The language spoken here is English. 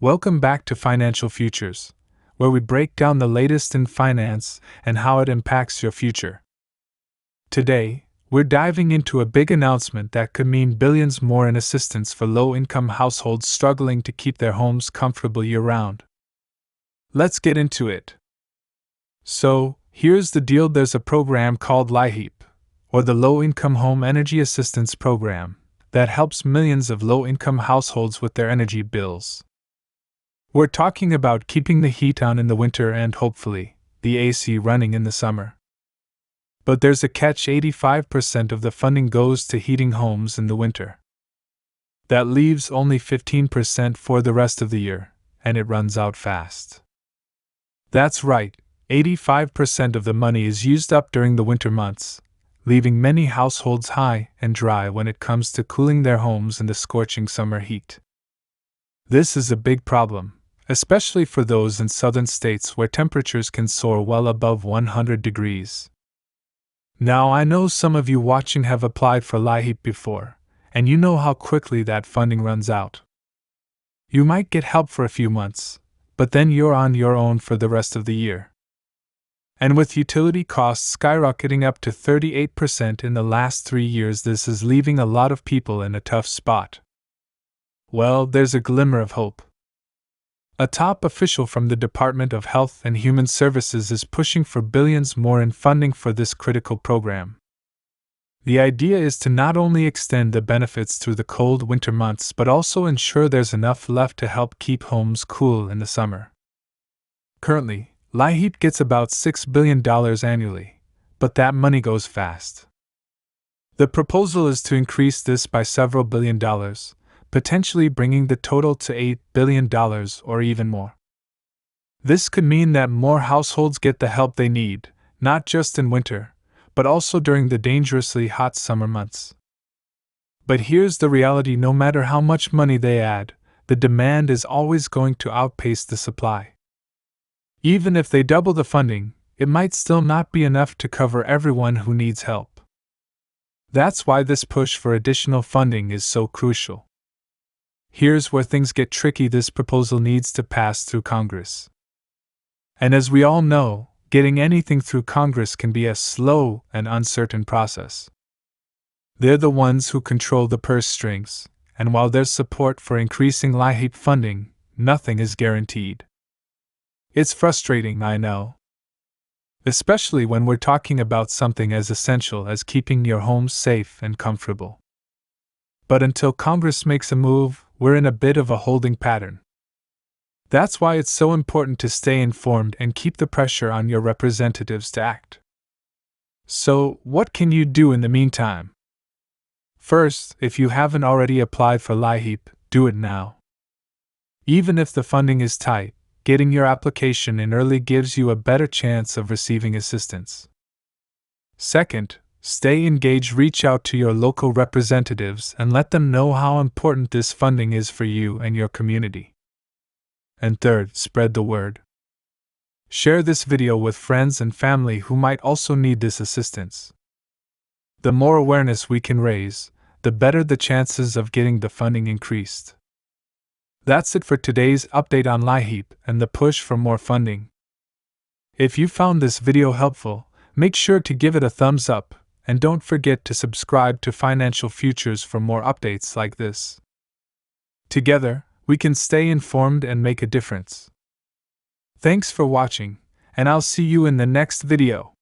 Welcome back to Financial Futures, where we break down the latest in finance and how it impacts your future. Today, we're diving into a big announcement that could mean billions more in assistance for low-income households struggling to keep their homes comfortable year-round. Let's get into it. So, here's the deal: there's a program called LIHEAP, or the Low-Income Home Energy Assistance Program, that helps millions of low-income households with their energy bills. We're talking about keeping the heat on in the winter and, hopefully, the AC running in the summer. But there's a catch: 85% of the funding goes to heating homes in the winter. That leaves only 15% for the rest of the year, and it runs out fast. That's right, 85% of the money is used up during the winter months, leaving many households high and dry when it comes to cooling their homes in the scorching summer heat. This is a big problem, especially for those in southern states where temperatures can soar well above 100 degrees. Now, I know some of you watching have applied for LIHEAP before, and you know how quickly that funding runs out. You might get help for a few months, but then you're on your own for the rest of the year. And with utility costs skyrocketing up to 38% in the last 3 years, this is leaving a lot of people in a tough spot. Well, there's a glimmer of hope. A top official from the Department of Health and Human Services is pushing for billions more in funding for this critical program. The idea is to not only extend the benefits through the cold winter months but also ensure there's enough left to help keep homes cool in the summer. Currently, LIHEAP gets about $6 billion annually, but that money goes fast. The proposal is to increase this by several $billion, potentially bringing the total to $8 billion or even more. This could mean that more households get the help they need, not just in winter, but also during the dangerously hot summer months. But here's the reality: no matter how much money they add, the demand is always going to outpace the supply. Even if they double the funding, it might still not be enough to cover everyone who needs help. That's why this push for additional funding is so crucial. Here's where things get tricky: this proposal needs to pass through Congress. And as we all know, getting anything through Congress can be a slow and uncertain process. They're the ones who control the purse strings, and while there's support for increasing LIHEAP funding, nothing is guaranteed. It's frustrating, I know. Especially when we're talking about something as essential as keeping your home safe and comfortable. But until Congress makes a move, we're in a bit of a holding pattern. That's why it's so important to stay informed and keep the pressure on your representatives to act. So, what can you do in the meantime? First, if you haven't already applied for LIHEAP, do it now. Even if the funding is tight, getting your application in early gives you a better chance of receiving assistance. Second, stay engaged. Reach out to your local representatives and let them know how important this funding is for you and your community. And third, spread the word. Share this video with friends and family who might also need this assistance. The more awareness we can raise, the better the chances of getting the funding increased. That's it for today's update on LIHEAP and the push for more funding. If you found this video helpful, make sure to give it a thumbs up. And don't forget to subscribe to Financial Futures for more updates like this. Together, we can stay informed and make a difference. Thanks for watching, and I'll see you in the next video.